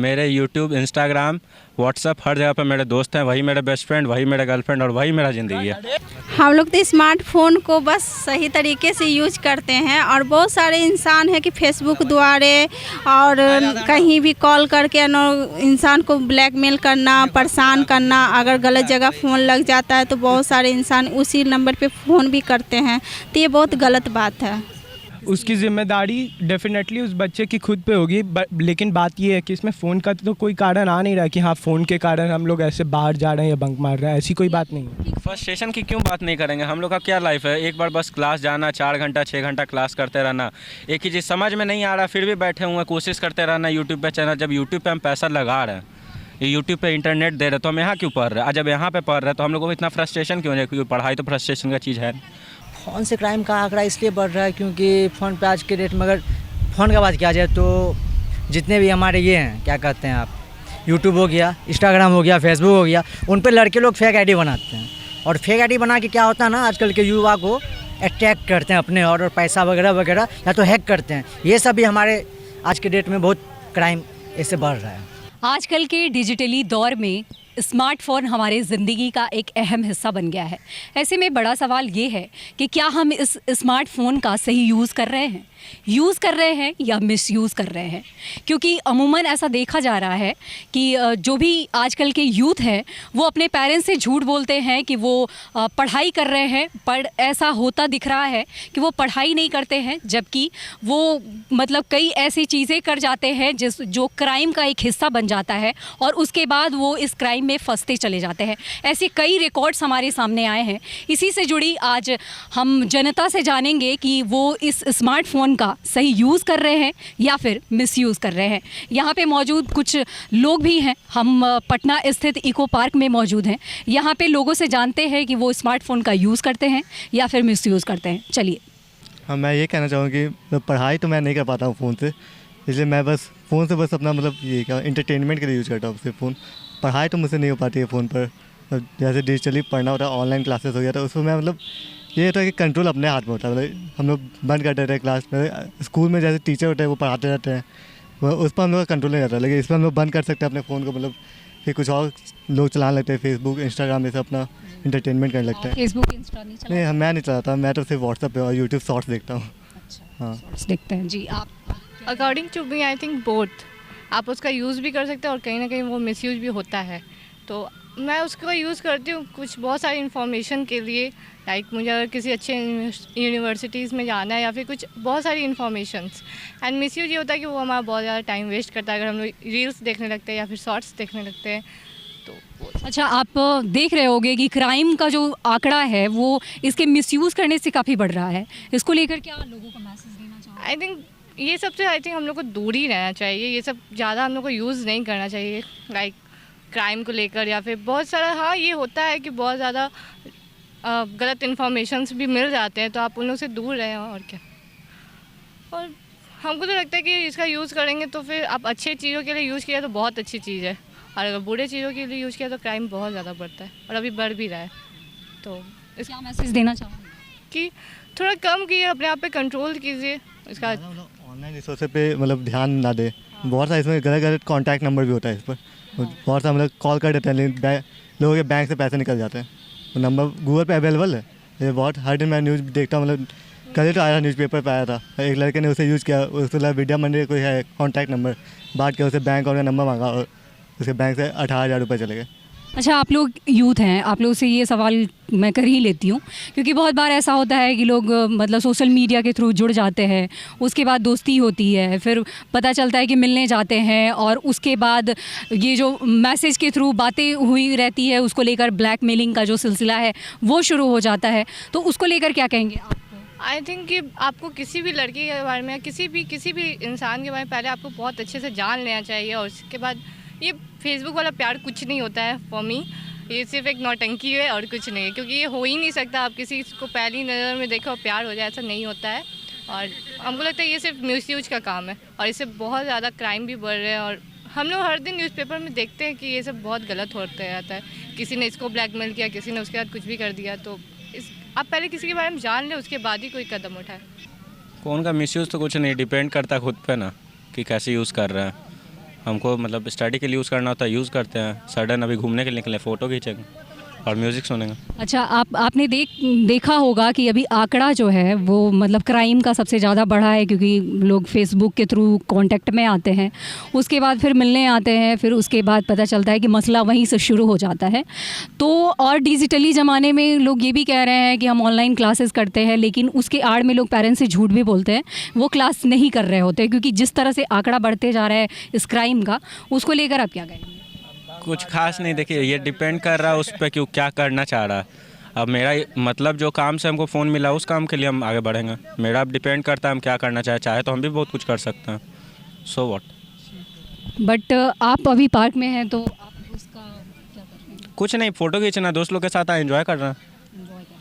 मेरे YouTube, Instagram, WhatsApp हर जगह पर मेरे दोस्त हैं, वही मेरे बेस्ट फ्रेंड, वही मेरा गर्लफ्रेंड और वही मेरा ज़िंदगी है। हम लोग तो स्मार्टफोन को बस सही तरीके से यूज करते हैं और बहुत सारे इंसान हैं कि फेसबुक द्वारे और कहीं भी कॉल करके इंसान को ब्लैकमेल करना, परेशान करना। अगर गलत जगह फ़ोन लग जाता है तो बहुत सारे इंसान उसी नंबर पे फ़ोन भी करते हैं, तो ये बहुत गलत बात है। उसकी ज़िम्मेदारी डेफिनेटली उस बच्चे की खुद पे होगी, लेकिन बात ये है कि इसमें फ़ोन का तो कोई कारण आ नहीं रहा कि हाँ फ़ोन के कारण हम लोग ऐसे बाहर जा रहे हैं या बंक मार रहे हैं, ऐसी कोई बात नहीं है। फ्रस्ट्रेशन की क्यों बात नहीं करेंगे? हम लोग का क्या लाइफ है? एक बार बस क्लास जाना, 4 घंटा 6 घंटा क्लास करते रहना, एक ही चीज़ समझ में नहीं आ रहा फिर भी बैठे हुए कोशिश करते रहना यूट्यूब पे चैनल। जब यूट्यूब पे हम पैसा लगा रहे हैं, ये यूट्यूब पे इंटरनेट दे रहे तो हम यहाँ क्यों पढ़ रहे हैं? जब यहाँ पे पढ़ रहे हैं तो हम लोगों को इतना फ्रस्ट्रेशन क्यों है? क्योंकि पढ़ाई तो फ्रस्ट्रेशन का चीज़ है। फ़ोन से क्राइम का आंकड़ा इसलिए बढ़ रहा है क्योंकि फ़ोन पे आज के डेट में अगर फ़ोन का बात किया जाए तो जितने भी हमारे ये हैं, क्या कहते हैं आप, यूट्यूब हो गया, इंस्टाग्राम हो गया, फेसबुक हो गया, उन पे लड़के लोग फेक आईडी बनाते हैं। और फेक आईडी बना के क्या होता है ना, आजकल के युवा को अट्रैक्ट करते हैं अपने और पैसा वगैरह वगैरह, या तो हैक करते हैं। ये सब भी हमारे आज के डेट में बहुत क्राइम इससे बढ़ रहा है। आजकल के डिजिटली दौर में स्मार्टफ़ोन हमारे ज़िंदगी का एक अहम हिस्सा बन गया है। ऐसे में बड़ा सवाल ये है कि क्या हम इस स्मार्टफ़ोन का सही यूज़ कर रहे हैं या मिसयूज़ कर रहे हैं? क्योंकि अमूमन ऐसा देखा जा रहा है कि जो भी आजकल के यूथ है वो अपने पेरेंट्स से झूठ बोलते हैं कि वो पढ़ाई कर रहे हैं, पर ऐसा होता दिख रहा है कि वो पढ़ाई नहीं करते हैं, जबकि वो मतलब कई ऐसी चीज़ें कर जाते हैं जो क्राइम का एक हिस्सा बन जाता है और उसके बाद वो इस क्राइम में फंसते चले जाते हैं। ऐसे कई रिकॉर्ड्स हमारे सामने आए हैं। इसी से जुड़ी आज हम जनता से जानेंगे कि वो इस स्मार्टफोन का सही यूज़ कर रहे हैं या फिर मिसयूज़ कर रहे हैं। यहाँ पे मौजूद कुछ लोग भी हैं। हम पटना स्थित इको पार्क में मौजूद हैं। यहाँ पे लोगों से जानते हैं कि वो स्मार्टफोन का यूज़ करते हैं या फिर मिसयूज़ करते हैं। चलिए। हाँ, मैं ये कहना चाहूँगा कि पढ़ाई तो मैं नहीं कर पाता हूँ फ़ोन से, इसलिए मैं बस फ़ोन से बस अपना मतलब ये क्या इंटरटेनमेंट के लिए यूज़ करता हूँ सिर्फ फ़ोन। पढ़ाई तो मुझसे नहीं हो पाती है फ़ोन पर। जैसे डिजिटली पढ़ना होता है, ऑनलाइन क्लासेस हो गया, तो उसमें मैं मतलब ये होता है कि कंट्रोल अपने हाथ में होता है। मतलब हम लोग बंद कर देते हैं क्लास में, स्कूल में जैसे टीचर होते हैं वो पढ़ाते रहते हैं, वो उस पर हम लोग का कंट्रोल नहीं रहता। लेकिन इस पर हम लोग बंद कर सकते हैं अपने फ़ोन को, मतलब फिर कुछ और लोग चलाने लगते हैं, फेसबुक, इंस्टाग्राम, ये सब अपना इंटरटेनमेंट करने लगते हैं। फेसबुक, इंस्टा नहीं चलाते? नहीं, मैं नहीं चलाता, मैं तो सिर्फ व्हाट्सएप पे और यूट्यूब शॉर्ट्स देखता हूँ। अच्छा, हाँ, शॉर्ट्स देखते हैं जी। आप? According to me I think both. आप उसका यूज़ भी कर सकते हैं और कहीं ना कहीं वो मिसयूज़ भी होता है। तो मैं उसका यूज़ करती हूँ कुछ बहुत सारी इन्फॉर्मेशन के लिए, लाइक मुझे अगर किसी अच्छे यूनिवर्सिटीज़ में जाना है या फिर कुछ बहुत सारी इन्फॉर्मेशंस। एंड मिसयूज़ ये होता है कि वो हमारा बहुत ज़्यादा टाइम वेस्ट करता है अगर हम लोग रील्स देखने लगते हैं या फिर शॉर्ट्स देखने लगते हैं तो। अच्छा, आप देख रहे होंगे कि क्राइम का जो आंकड़ा है वो इसके मिसयूज़ करने से काफ़ी बढ़ रहा है। इसको लेकर क्या लोगों को मैसेज देना चाहिए? आई थिंक ये सबसे हम लोग को दूर ही रहना चाहिए। ये सब ज़्यादा हम लोग को यूज़ नहीं करना चाहिए, लाइक क्राइम को लेकर या फिर बहुत सारा। हाँ, ये होता है कि बहुत ज़्यादा गलत इन्फॉर्मेशंस भी मिल जाते हैं, तो आप उन लोग से दूर रहें। और क्या, और हमको तो लगता है कि इसका यूज़ करेंगे तो फिर आप अच्छे चीज़ों के लिए यूज़ किया तो बहुत अच्छी चीज़ है, और अगर बुरे चीज़ों के लिए यूज़ किया तो क्राइम बहुत ज़्यादा बढ़ता है और अभी बढ़ भी रहा है। तो क्या मैसेज देना चाहूँगी कि थोड़ा कम कीजिए, अपने आप पे कंट्रोल कीजिए। इसका ऑनलाइन रिसोर्स पे मतलब ध्यान ना दे। बहुत सारे इसमें गलत गलत कॉन्टैक्ट नंबर भी होता है इस पर। बहुत सारे मतलब कॉल कर देते हैं, लेकिन लोगों के बैंक से पैसे निकल जाते हैं। वो नंबर गूगल पे अवेलेबल है। ये बहुत हर दिन मैं न्यूज़ देखता हूँ, मतलब कल तो आया था, न्यूज़पेपर पे आया था, एक लड़के ने उसे यूज़ किया, उसके विद्या मंदिर कोई है कॉन्टैक्ट नंबर बांट के उसे बैंक और नंबर मांगा और उसके बैंक से 18,000 रुपये चले गए। अच्छा, आप लोग यूथ हैं, आप लोगों से ये सवाल मैं कर ही लेती हूँ, क्योंकि बहुत बार ऐसा होता है कि लोग मतलब सोशल मीडिया के थ्रू जुड़ जाते हैं, उसके बाद दोस्ती होती है, फिर पता चलता है कि मिलने जाते हैं और उसके बाद ये जो मैसेज के थ्रू बातें हुई रहती है उसको लेकर ब्लैकमेलिंग का जो सिलसिला है वो शुरू हो जाता है। तो उसको लेकर क्या कहेंगे आप? आई थिंक कि आपको किसी भी लड़की के बारे में या किसी भी इंसान के बारे में पहले आपको बहुत अच्छे से जान लेना चाहिए, और उसके बाद ये फेसबुक वाला प्यार कुछ नहीं होता है फॉर मी। ये सिर्फ एक नौटंकी है और कुछ नहीं है, क्योंकि ये हो ही नहीं सकता आप किसी को पहली नज़र में देखो प्यार हो जाए, ऐसा नहीं होता है। और हमको लगता है ये सिर्फ मिसयूज का काम है और इससे बहुत ज़्यादा क्राइम भी बढ़ रहे हैं। और हम लोग हर दिन न्यूज़पेपर में देखते हैं कि ये सब बहुत गलत होता रहता है। किसी ने इसको ब्लैकमेल किया, किसी ने उसके बाद कुछ भी कर दिया। तो आप पहले किसी के बारे में जान लें, उसके बाद ही कोई कदम उठाए। फ़ोन का मिसयूज़ तो कुछ नहीं, डिपेंड करता खुद पे ना कि कैसे यूज़ कर रहा है। हमको मतलब स्टडी के लिए यूज़ करना होता है, यूज़ करते हैं। सडन अभी घूमने के लिए निकले, फ़ोटो खींचेंगे और म्यूज़िक सुनेंगे। अच्छा, आपने देखा होगा कि अभी आंकड़ा जो है वो मतलब क्राइम का सबसे ज़्यादा बढ़ा है, क्योंकि लोग फेसबुक के थ्रू कांटेक्ट में आते हैं, उसके बाद फिर मिलने आते हैं, फिर उसके बाद पता चलता है कि मसला वहीं से शुरू हो जाता है। तो और डिजिटली ज़माने में लोग ये भी कह रहे हैं कि हम ऑनलाइन क्लासेस करते हैं, लेकिन उसके आड़ में लोग पेरेंट्स से झूठ भी बोलते हैं, वो क्लास नहीं कर रहे होते, क्योंकि जिस तरह से आंकड़ा बढ़ते जा रहा है इस क्राइम का, उसको लेकर आप क्या कहेंगे? कुछ खास नहीं, देखिए ये डिपेंड कर रहा है उस पर क्यों क्या करना चाह रहा है। अब मेरा मतलब जो काम से हमको फ़ोन मिला उस काम के लिए हम आगे बढ़ेंगे। मेरा अब डिपेंड करता है हम क्या करना चाहे तो हम भी बहुत कुछ कर सकते हैं। So what. बट आप अभी पार्क में हैं तो आप उसका क्या कर रहे हैं? कुछ नहीं, फ़ोटो खींचना, दोस्त लोग के साथ एंजॉय कर रहे हैं।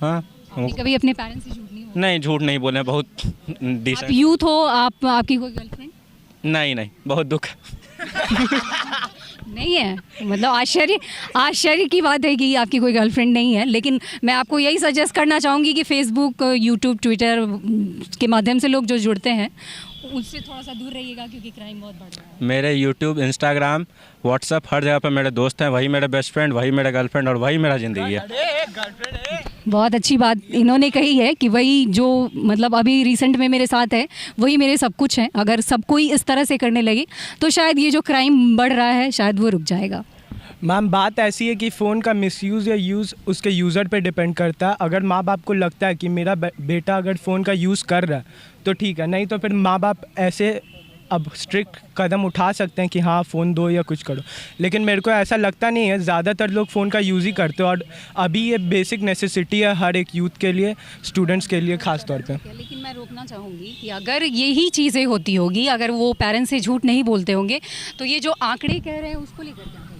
हाँ, आपने कभी अपने पेरेंट्स से झूठ नहीं बोला? नहीं झूठ नहीं बोले, बहुत आप डिसेंट। यूथ हो, आपकी कोई गर्लफ्रेंड नहीं, बहुत दुख। नहीं है? मतलब आश्चर्य की बात है कि आपकी कोई गर्लफ्रेंड नहीं है, लेकिन मैं आपको यही सजेस्ट करना चाहूँगी कि फेसबुक, यूट्यूब, ट्विटर के माध्यम से लोग जो जुड़ते हैं उससे थोड़ा सा दूर रहिएगा, क्योंकि क्राइम बहुत बढ़ रहा है। मेरे यूट्यूब, इंस्टाग्राम, व्हाट्सअप, हर जगह पर मेरे दोस्त हैं, वही मेरे बेस्ट फ्रेंड, वही मेरा गर्लफ्रेंड और वही मेरा ज़िंदगी है। बहुत अच्छी बात इन्होंने कही है कि वही जो मतलब अभी रिसेंट में मेरे साथ है वही मेरे सब कुछ है। अगर सब कोई इस तरह से करने लगे तो शायद ये जो क्राइम बढ़ रहा है शायद वो रुक जाएगा। मैम बात ऐसी है कि फ़ोन का मिसयूज़ या यूज़ उसके यूज़र पे डिपेंड करता है। अगर माँ बाप को लगता है कि मेरा बेटा अगर फ़ोन का यूज़ कर रहा है तो ठीक है, नहीं तो फिर माँ बाप ऐसे अब स्ट्रिक्ट कदम उठा सकते हैं कि हाँ फ़ोन दो या कुछ करो। लेकिन मेरे को ऐसा लगता नहीं है, ज़्यादातर लोग फ़ोन का यूज़ ही करते हैं और अभी ये बेसिक नेसेसिटी है हर एक यूथ के लिए, स्टूडेंट्स के लिए ख़ास तौर पे। लेकिन मैं रोकना चाहूँगी कि अगर यही चीज़ें होती होगी, अगर वो पेरेंट्स से झूठ नहीं बोलते होंगे, तो ये जो आंकड़े कह रहे हैं उसको लेकर क्या कहेंगे?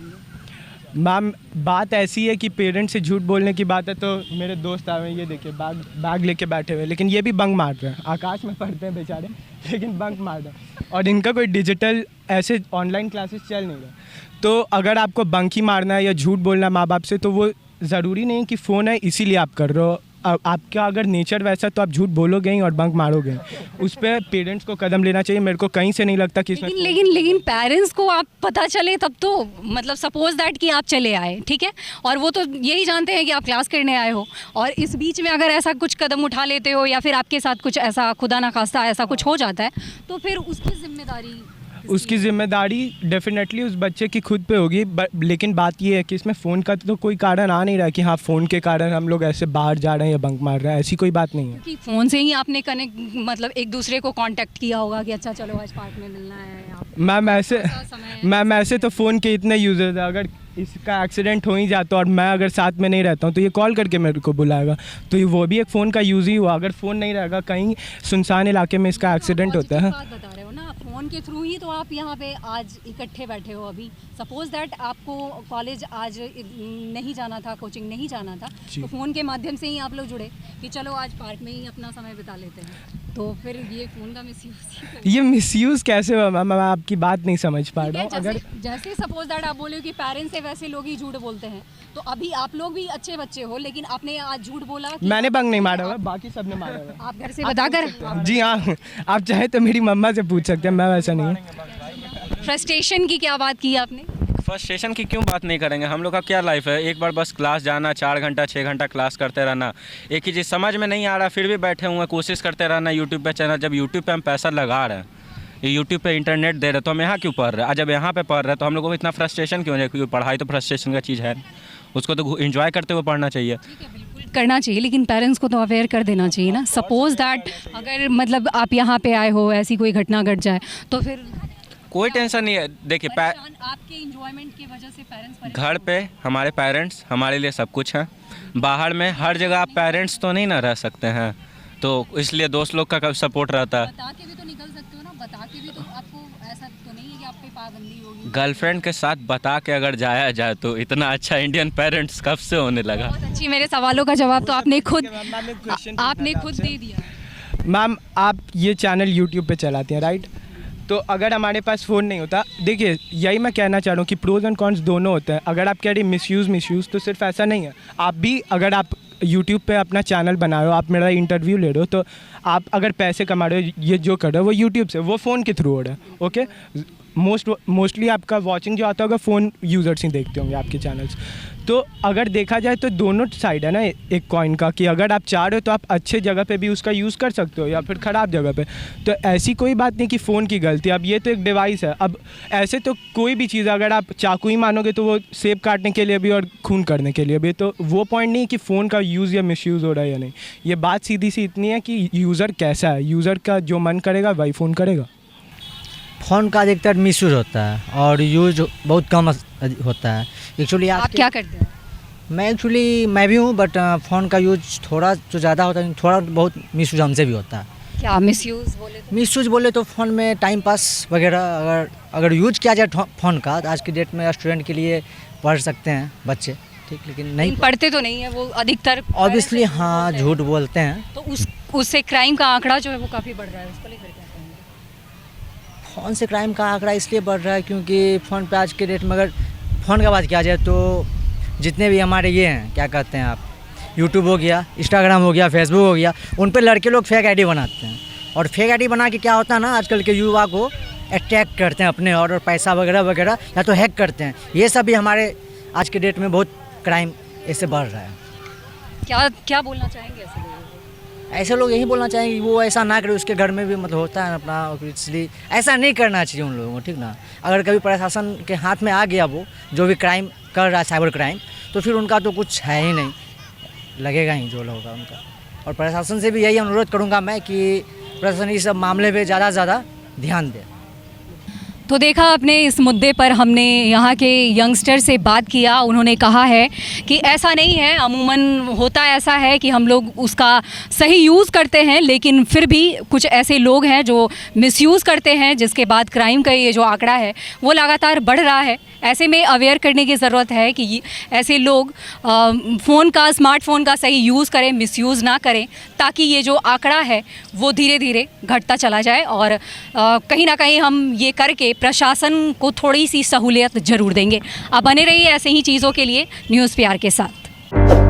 मैम बात ऐसी है कि पेरेंट्स से झूठ बोलने की बात है तो मेरे दोस्त आए हैं, ये देखिए बैग लेके बैठे हुए, लेकिन ये भी बंक मार रहे हैं। आकाश में पढ़ते हैं बेचारे, लेकिन बंक मार रहे हैं और इनका कोई डिजिटल ऐसे ऑनलाइन क्लासेस चल नहीं रहा। तो अगर आपको बंक ही मारना है या झूठ बोलना है माँ बाप से, तो वो ज़रूरी नहीं कि फ़ोन है इसीलिए आप कर रहे हो। आपका अगर नेचर वैसा तो आप झूठ बोलोगे ही और बंक मारोगे। उस पर पेरेंट्स को कदम लेना चाहिए। मेरे को कहीं से नहीं लगता कि लेकिन पेरेंट्स को आप पता चले तब तो, मतलब सपोज दैट कि आप चले आए, ठीक है, और वो तो यही जानते हैं कि आप क्लास करने आए हो, और इस बीच में अगर ऐसा कुछ कदम उठा लेते हो या फिर आपके साथ कुछ ऐसा खुदा ना खास्ता ऐसा कुछ हो जाता है, तो फिर उसकी ज़िम्मेदारी डेफिनेटली उस बच्चे की खुद पे होगी। लेकिन बात ये है कि इसमें फ़ोन का तो कोई कारण आ नहीं रहा कि हाँ फ़ोन के कारण हम लोग ऐसे बाहर जा रहे हैं या बंक मार रहे हैं, ऐसी कोई बात नहीं है। कि फ़ोन से ही आपने कनेक्ट मतलब एक दूसरे को कांटेक्ट किया होगा कि अच्छा चलो आज पार्क में मिलना है। मैम ऐसे तो फ़ोन के इतने यूज़र्स हैं, अगर इसका एक्सीडेंट हो ही जाता और मैं अगर साथ में नहीं रहता हूँ तो ये कॉल करके मेरे को बुलाएगा, तो ये वो भी एक फ़ोन का यूज़ ही हुआ। अगर फ़ोन नहीं रहेगा, कहीं सुनसान इलाके में इसका एक्सीडेंट होता है। फ़ोन के थ्रू ही तो आप यहाँ पे आज इकट्ठे बैठे हो। अभी सपोज दैट आपको कॉलेज आज नहीं जाना था, कोचिंग नहीं जाना था, तो फ़ोन के माध्यम से ही आप लोग जुड़े कि चलो आज पार्क में ही अपना समय बिता लेते हैं, तो फिर ये फ़ोन का मिसयूज़। ये मिसयूज़ कैसे हुआ मैम? मैं आपकी बात नहीं समझ पा रहा हूँ। अगर जैसे सपोज दैट आप बोले कि पेरेंट्स से वैसे लोग ही झूठ बोलते हैं, तो अभी आप लोग भी अच्छे बच्चे हो, लेकिन आपने आज झूट बोला कि मैंने बंक नहीं मारा हुआ, बाकी सब ने मारा हुआ। आप घर से बताकर? जी हाँ, आप चाहे तो मेरी मम्मा से पूछ सकते हैं, मैं वैसा नहीं हूँ। फ्रस्ट्रेशन की क्या बात की आपने? फ्रस्ट्रेशन की क्यों बात नहीं करेंगे? हम लोग का क्या लाइफ है, एक बार बस क्लास जाना, 4 घंटा 6 घंटा क्लास करते रहना, एक ही चीज़ समझ में नहीं आ रहा फिर भी बैठे हुए कोशिश करते रहना यूट्यूब पे चैनल। जब यूट्यूब पे हम पैसा लगा रहे हैं, यूट्यूब पे इंटरनेट दे रहे, तो हम यहाँ क्यों पढ़ रहे हैं? जब यहाँ पे पढ़ रहे हैं तो हम लोगों को इतना फ्रस्ट्रेशन क्यों है? क्योंकि पढ़ाई तो फ्रस्ट्रेशन का चीज़ है, उसको तो एंजॉय करते हुए पढ़ना चाहिए। करना चाहिए, लेकिन पेरेंट्स को तो अवेयर कर देना चाहिए ना। सपोज दैट अगर मतलब आप यहाँ पे आए हो, ऐसी कोई घटना घट जाए तो फिर कोई टेंशन नहीं है। देखिए आपके एंजॉयमेंट की वजह से पेरेंट्स घर पे हमारे पेरेंट्स हमारे लिए सब कुछ हैं, बाहर में हर जगह आप पेरेंट्स तो नहीं ना रह सकते हैं, तो इसलिए दोस्त लोग का सपोर्ट रहता है। बता के भी तो निकल सकते हो ना, बता के भी तो आपको ऐसा तो नहीं है कि आप पे पाबंदी होगी। गर्लफ्रेंड के साथ बता के अगर जाया जाए तो इतना अच्छा इंडियन पेरेंट्स कब से होने लगा? बहुत अच्छी, मेरे सवालों का जवाब तो आपने खुद दे दिया। मैम आप ये चैनल यूट्यूब पे चलाते हैं राइट? तो अगर हमारे पास फ़ोन नहीं होता, देखिए यही मैं कहना चाह रहा हूँ कि प्रोज एंड कॉन्स दोनों होते हैं। अगर आप कह रहे मिसयूज़ तो सिर्फ ऐसा नहीं है। आप भी अगर आप यूट्यूब पे अपना चैनल बना रहे हो, आप मेरा इंटरव्यू ले रहे हो, तो आप अगर पैसे कमा रहे हो, ये जो कर रहे हो वो यूट्यूब से, वो फ़ोन के थ्रू हो रहा है, ओके? मोस्टली आपका वॉचिंग जो आता होगा फ़ोन यूज़र्स ही देखते होंगे आपके चैनल्स। तो अगर देखा जाए तो दोनों साइड है ना एक कॉइन का, कि अगर आप चाह रहे हो तो आप अच्छे जगह पे भी उसका यूज़ कर सकते हो या फिर ख़राब जगह पे। तो ऐसी कोई बात नहीं कि फ़ोन की गलती, अब ये तो एक डिवाइस है। अब ऐसे तो कोई भी चीज़ अगर आप चाकू ही मानोगे तो वो सेब काटने के लिए भी और खून करने के लिए भी, तो वो पॉइंट नहीं कि फ़ोन का यूज़ या मिसयूज़ हो रहा है या नहीं। ये बात सीधी सी इतनी है कि यूज़र कैसा है, यूज़र का जो मन करेगा वही फ़ोन करेगा। फ़ोन का अधिकतर मिसयूज होता है और यूज बहुत कम होता है। एक्चुअली आप क्या करते हैं? मैं भी हूँ, बट फ़ोन का यूज थोड़ा जो ज़्यादा होता है, थोड़ा बहुत मिसयूज हमसे भी होता है। क्या मिसयूज़ बोले तो? मिसयूज बोले तो फ़ोन में टाइम पास वगैरह अगर यूज किया जाए फ़ोन का, तो आज की डेट में स्टूडेंट के लिए पढ़ सकते हैं बच्चे, ठीक, लेकिन नहीं पढ़ते तो नहीं है वो अधिकतर, ऑब्वियसली। हाँ, झूठ बोलते हैं। तो उससे क्राइम का आंकड़ा जो है वो काफ़ी बढ़ रहा है, उसको लेकर क्या कहेंगे? फ़ोन से क्राइम का आंकड़ा इसलिए बढ़ रहा है क्योंकि फ़ोन पे आज के डेट में अगर फ़ोन का बात किया जाए तो जितने भी हमारे ये हैं, क्या कहते हैं आप, यूट्यूब हो गया, इंस्टाग्राम हो गया, फेसबुक हो गया, उन पे लड़के लोग फेक आईडी बनाते हैं। और फेक आईडी बना के क्या होता है ना, आजकल के युवा को अटैक करते हैं अपने और पैसा वगैरह वगैरह, या तो हैक करते हैं। ये सब भी हमारे आज के डेट में बहुत क्राइम ऐसे बढ़ रहा है। क्या बोलना चाहेंगे ऐसे लोगों को? ऐसे लोग यही बोलना चाहेंगे कि वो ऐसा ना करे, उसके घर में भी मतलब होता है अपना, इसलिए ऐसा नहीं करना चाहिए उन लोगों को, ठीक ना। अगर कभी प्रशासन के हाथ में आ गया वो जो भी क्राइम कर रहा है, साइबर क्राइम, तो फिर उनका तो कुछ है ही नहीं, लगेगा ही जो होगा उनका। और प्रशासन से भी यही अनुरोध करूंगा मैं कि प्रशासन इस सब मामले पे ज़्यादा से ज़्यादा ध्यान दे। तो देखा अपने इस मुद्दे पर हमने यहाँ के यंगस्टर से बात किया, उन्होंने कहा है कि ऐसा नहीं है, अमूमन होता ऐसा है कि हम लोग उसका सही यूज़ करते हैं, लेकिन फिर भी कुछ ऐसे लोग हैं जो मिसयूज़ करते हैं, जिसके बाद क्राइम का ये जो आंकड़ा है वो लगातार बढ़ रहा है। ऐसे में अवेयर करने की ज़रूरत है कि ऐसे लोग स्मार्टफोन का सही यूज़ करें, मिसयूज़ ना करें, ताकि ये जो आंकड़ा है वो धीरे धीरे घटता चला जाए। और कहीं ना कहीं हम ये करके प्रशासन को थोड़ी सी सहूलियत ज़रूर देंगे। आप बने रहिए ऐसे ही चीज़ों के लिए न्यूज़ प्यार के साथ।